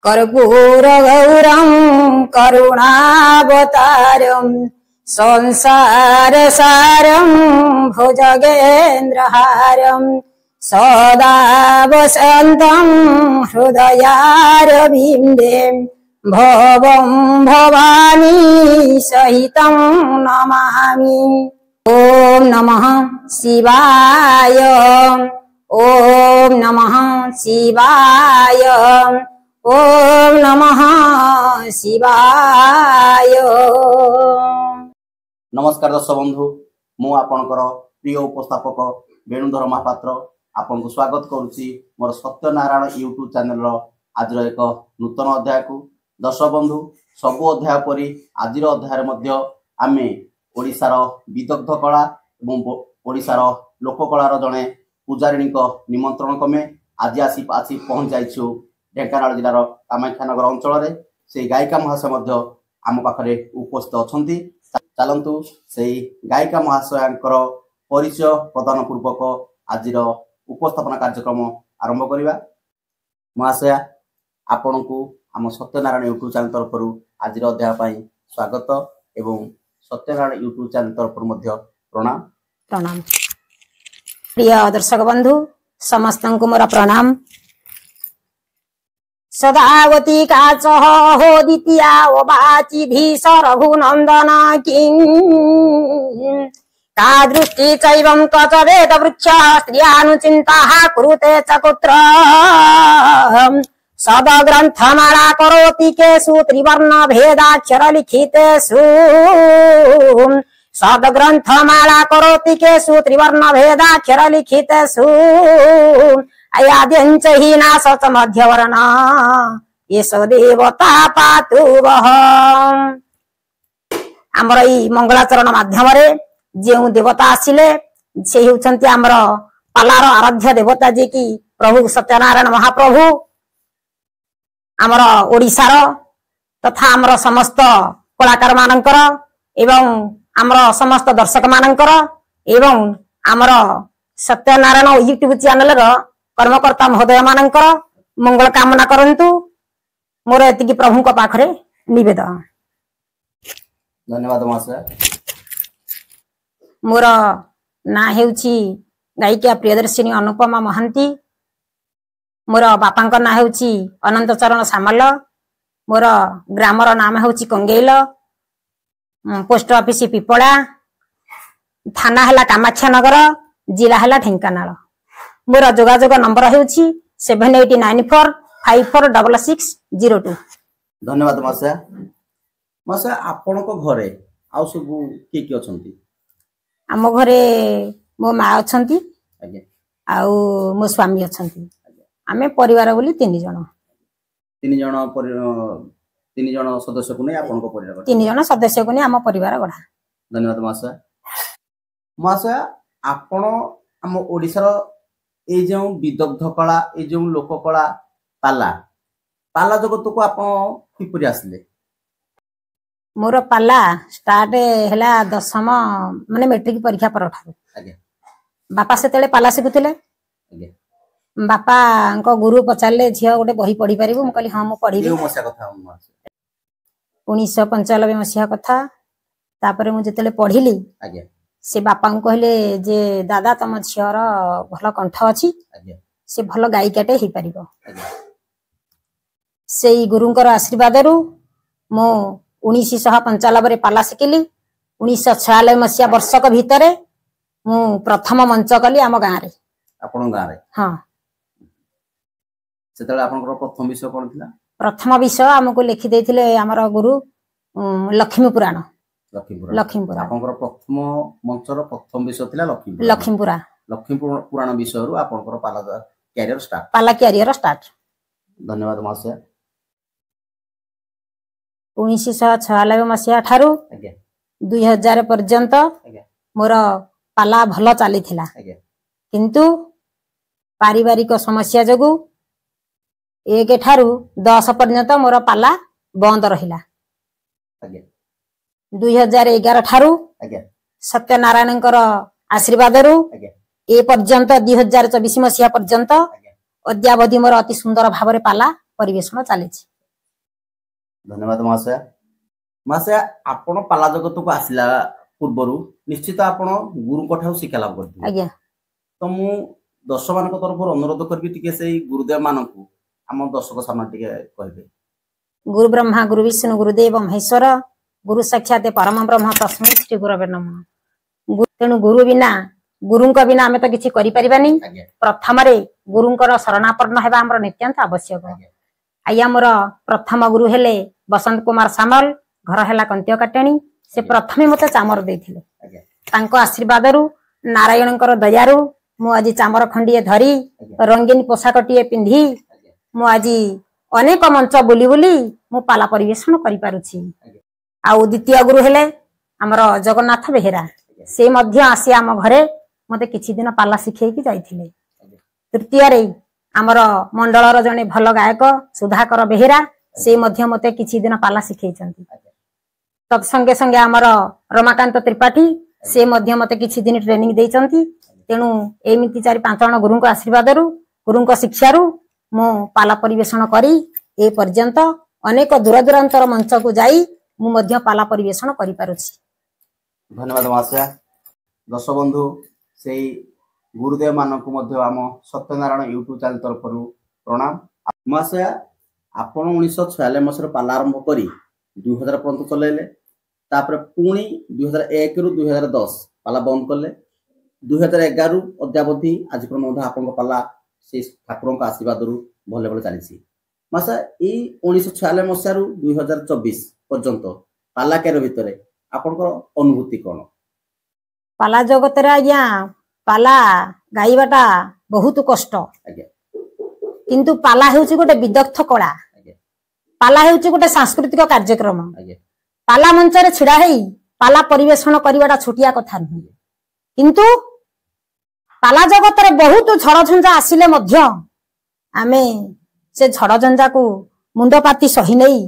कर्पूरगौरं करुणावतारं संसारसारं भुजगेन्द्रहारं सदा वसन्तं हृदयारविन्दे भवं भवानी सहितं नमामि। ॐ नमः शिवाय, ॐ नमः शिवाय, ॐ नमः शिवाय। नमस्कार दर्शक बंधु, मु आपणकर प्रिय उपस्थापक वेणुधर महापात्र आपन को स्वागत करुच्ची मोर सत्यनारायण यूट्यूब चैनल आज एक नूतन अध्याय को। दर्शक बंधु, सबु अध्याय परी आज अध्याय आमे ओडिशार विदग्ध कला और ओडिशार लोककलार जड़े पूजारिणी निमंत्रण क्रमे आज आसी पहुंच जाइछु ढेंकानाल जिलार कामाख्यानगर अंचल से गायिका महाशय आम पाखे उपस्थित अच्छा। चलतु से गायिका महाशयांकर परिचय प्रदान पूर्वक आज उपस्थापना कार्यक्रम आरंभ करवा। महाशया आपण को आम सत्यनारायण यूट्यूब चैनल तरफ आज अध्याय स्वागत एवं सत्यनारायण यूट्यूब चैनल तरफ प्रणाम। प्रणाम प्रिय दर्शक बंधु समस्त को मोर प्रणाम। सदावती काच हो द्वितीया वाची भीष रघुनंदन किं का दृष्टि चैवं त्वच वेद वृक्ष स्त्रियानुचिंता कुरुते च कुत्र सद ग्रंथमाला करोति केषु त्रिवर्ण भेदाक्षर लिखितेषु सद ग्रंथमाला करोति केषु त्रिवर्ण भेदाक्षर लिखितेषु अयाद्यंच हीना सच मध्यवर्ण येषु देवता पातु वह। आमर ई मंगलाचरण माध्यम जो देवता आसिले से होउछन्ति आमर पालार आराध्य देवता जे कि प्रभु सत्यनारायण महाप्रभु आमर ओडिशार तथा आमर समस्त कलाकार मानकर एवं आमर समस्त दर्शक मानकर एवं आमर सत्यनारायण यूट्यूब चैनल कर्मकर्ता महोदय मानकर मंगल कामना करंतु मोर एतिकी प्रभु को पाखरे निवेदन। धन्यवाद महाशय। मोर ना हेउछि गायिका प्रियदर्शिनी अनुपमा महांती। मोर बापांक ना हेउछि अनंत चरण सामल। मोर ग्रामर नाम हेउछि कंगेल। पोस्ट ऑफिस पिपड़ा, थाना हला कामाख्यानगर, जिला हला ढेंकानाल। मोर जोगाजोग नंबर हेउछि 7894546602। धन्यवाद महाशय। महाशय आपण को घरे आउ सब के अछंती? आम घरे मो माँ अछंती आउ मो स्वामी अछंती। आमे परिवार बोली 3 जण। 3 जण सदस्य को नै आपण को परिवार? 3 जण सदस्य को नै आम परिवार गढ़ा। धन्यवाद महाशय। महाशय आपण आम ओडिसा ए जो विदग्ध कला ए जो लोक कला पाला जगत को आप किपरि आसले? मोर पाला स्टार्ट हैला 10म माने मैट्रिक परीक्षा पर ठारू। बापा सेतेले पाला शिखुथिले। बापा को गुरु पचारले झियो गोटे बही पढ़ी पारिबु? म कहली हां म पढ़ी। 1995 मसिहा कथा। तापरे मु जेतेले पढ़िली से बापा को कहले जे दादा तम झियर भल कंठ अछि, से भल गायिकाटे ही पारिबो। से गुरुंकर आशीर्वाद रु मो 1995 पाला शिखिली। 1996 मसिया वर्षक भितरे मु प्रथम मंच कली आम गाँ रे। आपण गाँ रे? हां। सेतले आपनकर प्रथम विषय कोन थिला? प्रथम विषय हमको लिखि देथिले हमर गुरु लक्ष्मी पुराण। लक्ष्मी पुराण आपनकर प्रथम मंचर प्रथम विषय थिला लक्ष्मी पुराण विषय रु आपनकर पाला कैरियर स्टार्ट। धन्यवाद महाशय। 1996 मसिया ठारू 2000 पर्यंत मोर पाला भल चली थिला, किंतु पारिवारिक समस्या जगु 1 ठारू 10 पर्यंत मोर पाला बंद रहिला। 2011 ठारू सत्यनारायण आशीर्वाद रु ए पर्यंत 2024 मसीहा पर्यंत अद्यावधि मोर अति सुंदर भाव पाला परिवेषण चली। धन्यवाद महाशय। महाशय आपण पाला जगत को आसला पूर्व निश्चित आपण गुरु ठाऊ शिक्षा लाभ करथिले आज्ञा तो मु दर्शक मान तरफ अनुरोध करबी टिके से गुरुदेव मान को आम दर्शक सामने टिके कहबे। गुरु ब्रह्मा गुरु विष्णु गुरुदेव महेश्वर गुरु साक्षात परम ब्रह्म तस्मै श्री गुरवे नमः। तेणु गुरु बिना गुरुंक बिना आमे तो किछि करि परिबानी। प्रथम रे गुरुंकर शरणापन्न हेबा हमर नित्यांत आवश्यक। आया मोर प्रथम गुरु हेले बसंत कुमार सामल घर हेला कंतिय काटेणी से प्रथमे मते चामर देथिले तांको आशीर्वाद रु नारायणकर दयारु मु आज चामर खंडिए धरी रंगीन पोशाकटिए पिंधी मु आज अनेक मंच बुली बुली मु पाला परिवेषण करि पारुछि। आउ द्वितीय गुरु हेले हमर जगन्नाथ बेहेरा से मध्य आसी आम घरे मते किछि दिन पाला शिखै कि जाइथिले। तृतीय रे हमर मंडलर जने भल गायक सुधाकर बेहेरा से मध्य मते किछि दिन पाला शिखैचंती। तत्संगे संगे हमर रमाकांत त्रिपाठी से मध्य मते किछि दिन ट्रेनिंग देइचंती। तेणु एमिति 4-5 जन गुरुंक आशीर्वाद रु गुरुंक शिक्षा रु मो पाला परिवेषण करी ए पर्यंत अनेक दूर दूरांतर मंच को जाई मु मध्य पाला परिवेषण करि पारुछि। धन्यवाद महाशय। दर्शक बंधु से गुरुदेव मान को मध्य आम सत्यनारायण यूट्यूब चैनल तरफ प्रणाम। महाशय आपण 1946 मसर पाला आरंभ करी 2000 पर्यंत चलेले तापर पुणी 2001 रु 2010 पाला बंद कले 2011 रु अद्यावधि आज पर्यंत आपण पाला से ठाकुर आशीर्वाद रु भले भले चली। महाशय ई 1946 मसीह रु 2024 पर्यंत पाला केर भितर आपनकर अनुभूति कोन? पाला जगत रे आज्ञा पाला गाइबाटा बहुत कष्ट किंतु पाला हेउची गोटे विदग्ध कला। पाला हेउची गोटे सांस्कृतिक कार्यक्रम। पाला मंच रे छिड़ा हेई पाला परिवेषण करिवाटा छुटिया कथा नहीं किंतु पाला जगत रे बहुत झड़ झंझा आसिले मध्य आमे से झड़ झंझा को मुंडपाती सही नहीं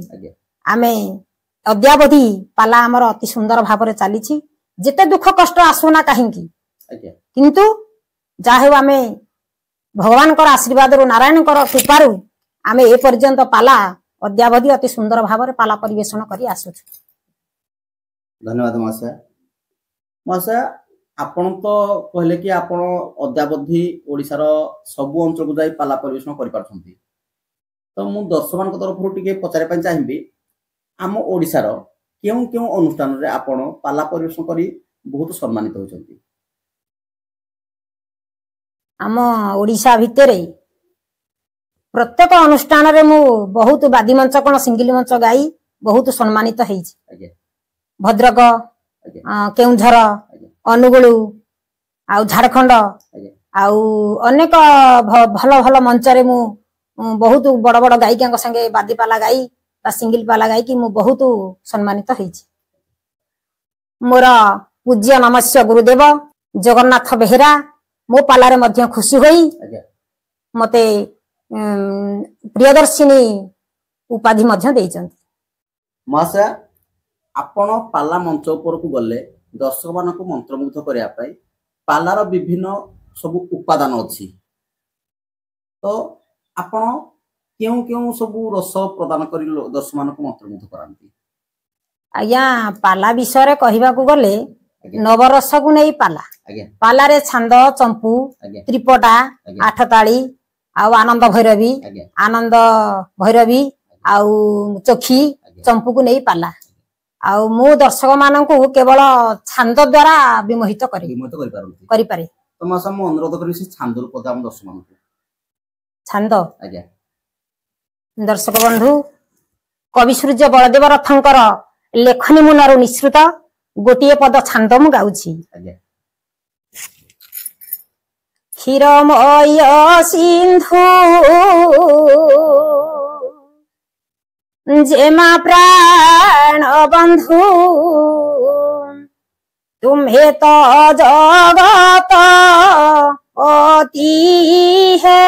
आमे अद्यावधि पाला हमर अति सुंदर भाव चली। जेते दुख कष्ट आसुना कहीं किंतु जाहे आमे भगवान कर आशीर्वाद रु नारायण कर कृपारु आमे ए पर्यंत पाला अद्यावधि अति सुंदर भाव पाला परिवेषण करी आसु। धन्यवाद महाशय। महाशय आपण तो कहले कि आपण अद्यावधि ओडिसार सबु अंचल को जाई पाला परिवेषण करि पारछंती तो मु दर्शक तरफ टिके पचारे पई चाहिबी आम ओडिसार केउ केउ अनुष्ठान रे आपण पाला परिवेषण करी बहुत सम्मानित होचंती? आम ओडिसा भितरे प्रत्येक अनुष्ठान रे मु बहुत बादी मंच कोन सिंगिल मंच गाई बहुत सम्मानित हेछि। भद्रक केउझर अनुगुळु आउ झारखंड आउ अनेक भल भल मंच रे मु बहुत बड़ बड़ गायिका संगे बादी पाला गाई बा सिंगिल पाला गाई कि मु बहुत सम्मानित हेछि। मोर पूज्य नमस्य गुरुदेव जगन्नाथ बेहेरा मो पाला रे मध्य खुशी होई मते प्रियदर्शिनी उपाधि मध्य देइचंती। महाशय आपण पाला मंच ऊपर को गले दर्शक मान को मंत्रमुग्ध करिया पाई पालार विभिन्न सब उपादान अछि तो आपण केउ केउ सब रस प्रदान करी दर्शक मान को मंत्रमुग्ध करांती? आज्ञा पाला विषय कहबा को गले नवरस को नहीं पाला पाला रे छंद चंपू त्रिपटा आठताली आउ आनंद भैरवी आउ चोखी चंपू को नहीं पाला आउ मु दर्शक मान को केवल छंद द्वारा विमोहित करि पारे। तो मासा मु अनुरोध करी से छंद रूप हम दर्शक मान को छंद आज्ञा दर्शक बंधु कवि सूर्य बलदेव रथंकर लेखनी मुनरु निश्रुत गोटिए पद छंद मु गाउछि। क्षीरमय सिंधु जेमा प्राण बंधु तुम्हें तो जगत अति है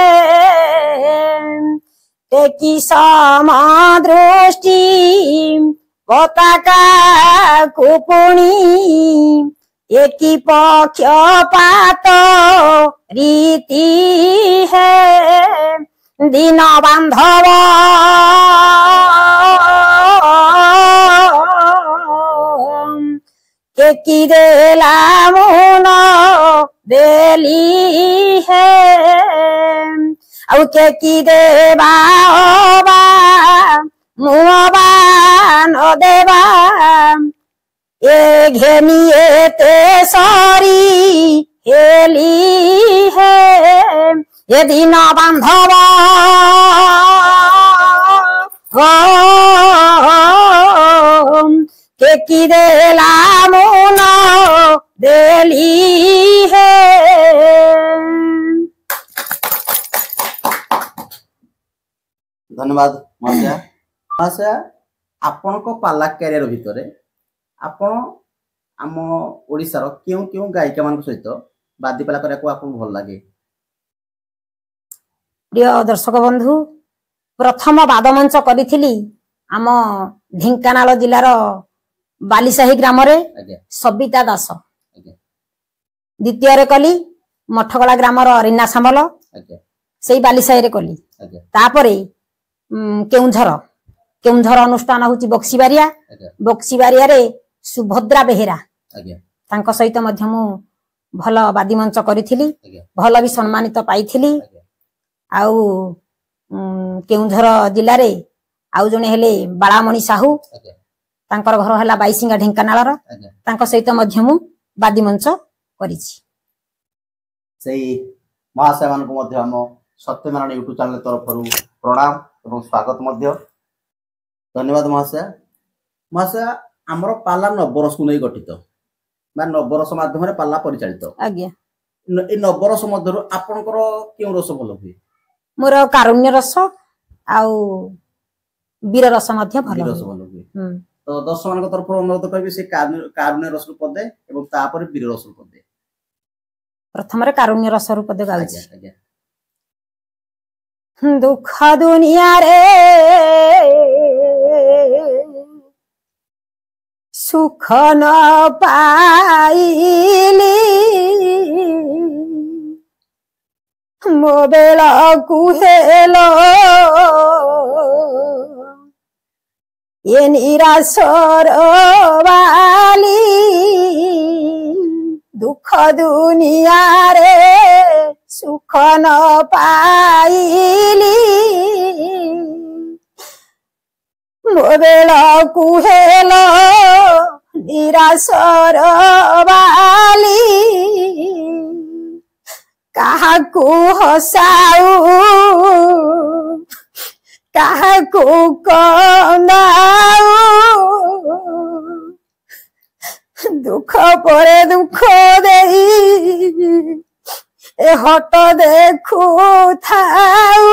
ते की समादृष्टि पताका कुपुणी एकी पक्षपात रीति है दीन बांधव की देला मुन देली है के की देवा मुआ न देवा ए घेनिए ते सारी हेली है यदि न बांधवा के की देला मुन देली है। धन्यवाद महाशया। महाशया आपण को पाला कैरियर भितर आपण आम ओडिशार क्यों क्यों गायिका मान सहित बादी पाला करने को आपको भल लगे? प्रिय दर्शक बंधु प्रथम बाद मंच करी आम ढेंकानाल जिलार बालीसाही ग्राम रे सबिता दास, द्वितीय कली मठगला ग्राम रीना सामल से बालीसाही रे कली, तापरे केउंझर अनुष्ठान होची बक्सीबारिया, बक्सीबारिया रे सुभद्रा बेहेरा तांको सहित मध्य मु भल बादी मंच करिथिली, भल भी सम्मानित पाइथिली। आउ केउंझर जिल्ला रे आउ जने हेले बाळामणि साहू, तांकर घर हला बाईसिंगा ढेंकानाल रो, तांको सहित मध्य मु बादी मंच करिछि। सेही महाशय मान को मध्य हम सत्यनारायण यूट्यूब चैनल तरफ प्रणाम एवं स्वागत मध्य। धन्यवाद महाशय। महाशय आमर पाला नवरस को नहीं गठित बा नवरस माध्यम रे पाला परिचालित आज्ञा ए नवरस मध्य आपनकर क्यों रस भल हुए? मोर कारुण्य रस आउ वीर रस मध्य भल हुए। तो दर्शक मान तरफ अनुरोध करबी से कारुण्य रस रूप दे एवं तापर वीर रस रूप दे। प्रथम रे कारुण्य रस रूप दे गाउछि। दुख दुनिया रे सुख न पाइली मो बेला कुहेलो ये निराशर वाली दुख दुनिया रे सुख न पाइली मो बेला कुहेलो निराशर वाली काहाकू हसाऊ काहाकू कनाऊ दुख परे दुख देई ए हट देखू थाऊ।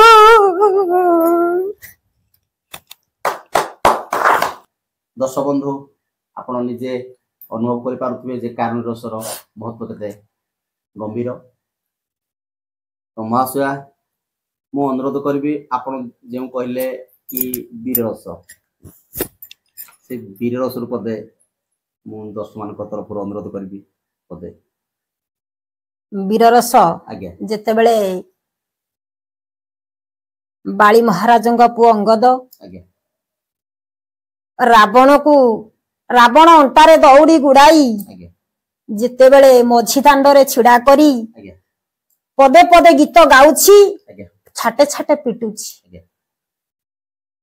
दर्शक बंधु आपण निजे अनुभव कर पारुथिबे जे कारण रसर महत्व केते गंभीर। तो महाशया मु अनुरोध करी आपण जो कहले कि वीर रस से वीर रस रूप दे मु दर्शक मान तरफ अनुरोध करी पदे वीर रस आज्ञा जेते बेले बाली महाराजंग पुओ अंगद आज्ञा रावण अंटारे दौड़ी गुड़ाई जेते बेले मझी दांडरे छिड़ा करी पदे पदे गीत गाउछि छाटे छाटे पिटुछि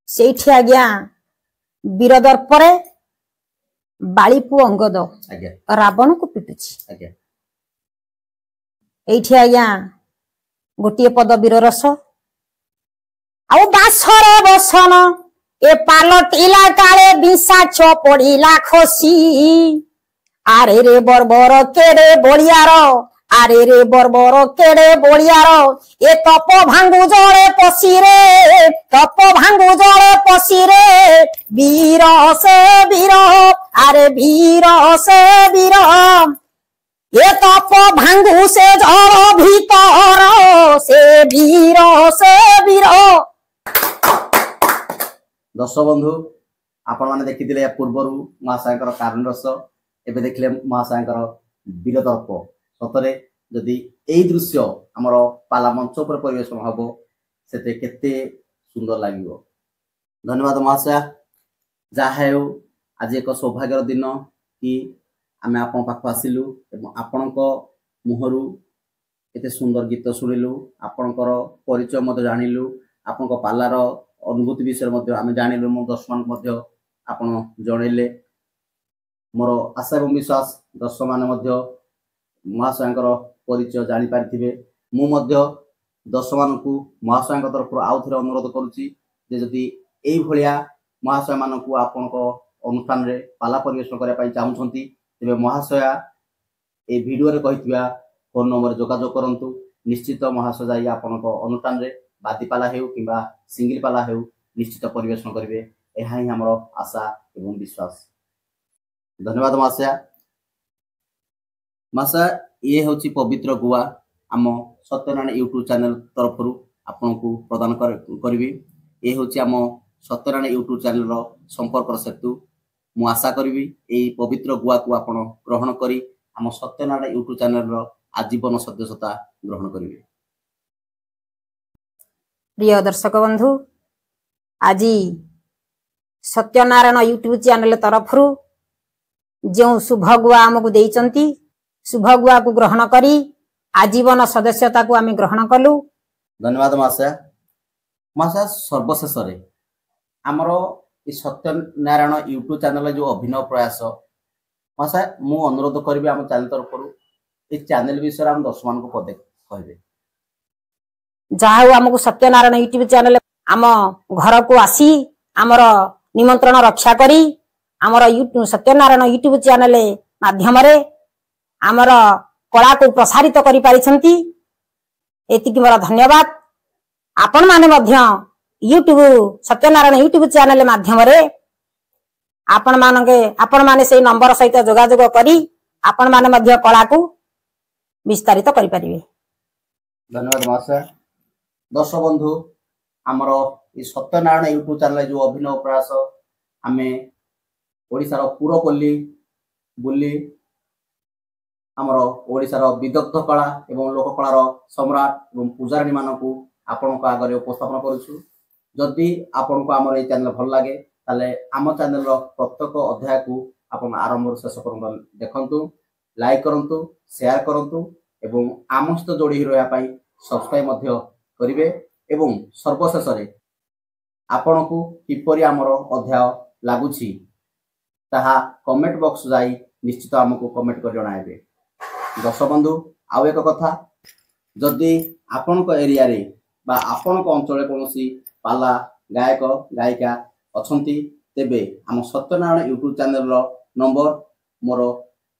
सेठी आज्ञा वीर दर्परे बाली पुओ अंगद रावण को पिटुछि एठी आज्ञा गोटिए पद वीर रस आउ बासरे बसन ए पालटिला काले बिसा चपड़िला खसी आरे रे बर्बर केड़े बलियार आरे रे बर्बर केड़े बलियार ए तप भांगु जळे पसी रे तप भांगु जळे पसी रे वीर से वीर आरे वीर से वीर ये तप भांगु से जळ भीतर से वीर से वीर। दर्शक बंधु आपण माने देखिथिले या पूर्वरु महाशयकर कारण रस एबे देखिले महाशयकर वीर दर्प सतरे जदि एई दृश्य हमर पाला मंच पर परिवेशन हबो सेते केते सुंदर लागिवो। धन्यवाद महाशय। जाहेउ आज एक सौभाग्यर दिन कि आमे आपण पाखु आसिलु एवं आपणक मुहरु एते सुंदर गीत शुणिलु आपणकर परिचय मते जानिलु आपणक पालार अनुभूति विषय मते आमे जानिलु मो दर्शक मते आपण जणैले मोर आशा एवं विश्वास दर्शक माने मते महाशयंकर परिचय जानि पारिथिबे मु मते दर्शक मानकु महाशयंक तरफ आउ थरे अनुरोध करूची जे जदि एई भलिया महाशय मानकु आपणक अनुष्ठान रे पाला परिवेशन करै पई चाहुछंती तेबे महाशया ए वीडियो रे कहितबा फोन नंबर जोगाजोग करंतु निश्चित महाशय जाई आपणक अनुष्ठान रे बादी पाला हेउ किबा सिंगल पाला हेउ निश्चित परिवेशन करिवे एहा ही हमर आशा एवं विश्वास। धन्यवाद महाशया। महाशय ये होची पवित्र गुआ आम सत्यनारायण यूट्यूब चैनल तरफ आपको प्रदान करी ये होची आम सत्यनारायण यूट्यूब चैनल रो संपर्क सेतु मु आशा करी ये पवित्र गुआ को आपण ग्रहण करी आम सत्यनारायण यूट्यूब चैनल रो आजीवन सदस्यता ग्रहण करेंगे। प्रिय दर्शक बंधु आज सत्यनारायण यूट्यूब चैनल तरफ जो शुभ गुआ आमको देइचंती शुभ गुआ को ग्रहण करी आजीवन सदस्यता को आम ग्रहण कलु। धन्यवाद महाशय। महाशय सर्वशेष आमर सत्यनारायण यूट्यूब चैनल जो अभिनव प्रयास महाशय मु अनुरोध करी आम चैनल तरफ ए चैनल विषय आम दर्शक मान को पदे कहबे जहाँ आमको सत्यनारायण यूट्यूब चैनल आम घर को आसी आमर निमंत्रण रक्षा करी आमर सत्यनारायण यूट्यूब चैनल माध्यम रे आमर कला को प्रसारित करि पारिछंती एतिकी मोर धन्यवाद। आपण माने मध्य यूट्यूब सत्यनारायण यूट्यूब चैनल माध्यम रे आपण माने से नंबर सहित जोगाजोग करी आपण माने मध्य कला को विस्तारित करि परिबे। धन्यवाद महाशय। दर्शक बंधु आमर ये सत्यनारायण यूट्यूब चैनल जो अभिनव प्रयास आमे ओडिसा रो पुरपल्ली बुल्ली आमर ओडिसा रो विदग्ध कला एवं लोक कला रो सम्राट एवं पूजारी मानकु आपण को आगे उपस्थापन करूछु। जदि आपण को आमर ये चैनल भल लागे ताले आम चैनल रो प्रत्येक अध्याय को आपण आरंभ शेष पर्यंत देखंतु लाइक करंतु शेयर करंतु एवं आम सहित जोड़ी रहा पाई सब्सक्राइब मध्य करिवे एवं सर्वशेष रे आपण को किपरि आमर अध्याय लागुछि ताहा कमेंट बॉक्स जाई निश्चित हमको कमेंट कर जणाइबे। दर्शक बंधु आउ एक कथा जदि आपण को एरिया रे बा आपण को अंचल कोनोसी पाला गायक गायिका अछंती तेबे हम सत्यनारायण यूट्यूब चैनल रो नंबर मोर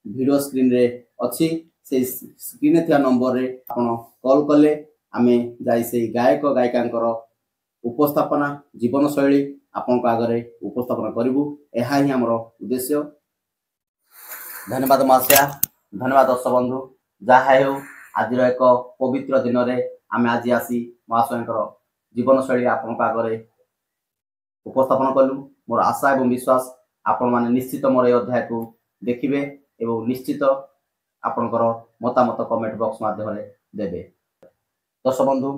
वीडियो स्क्रीन रे अछि से स्क्रीन रे थिया नंबर रे आपण कॉल कले आमे जाई से गायक गायिकांकर उपस्थापना जीवन शैली आपण को आगरे उपस्थापन करिवु एहा ही हमर उद्देश्य। धन्यवाद महाशय। धन्यवाद दर्शक बंधु जहा हेउ आज एक पवित्र दिन रे आमे आज आसी महाशयंकर जीवन शैली आपण को आगरे उपस्थापन कलु। मोर आशा एवं विश्वास आपण माने निश्चित मोर ए अध्याय को देखिबे एवं निश्चित आपणकर मतामत कमेंट बॉक्स माध्यम रे देबे। दर्शक बंधु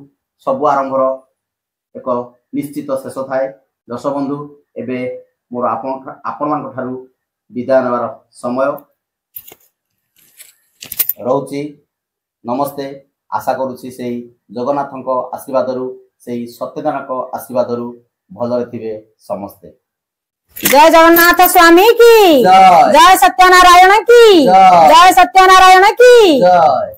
सब आरंभर एक निश्चित शेष थाए। दर्शक बंधु एबे मोर आपण मान ठारू विदाय नेबार समय रहउची। नमस्ते। आशा करूची सेही जगन्नाथक आशीर्वाद रु सेही सत्यनारायणक आशीर्वाद रु भल थिबे समस्ते। जय जगन्नाथ स्वामी की जय सत्यनारायण की जय सत्यनारायण की जय।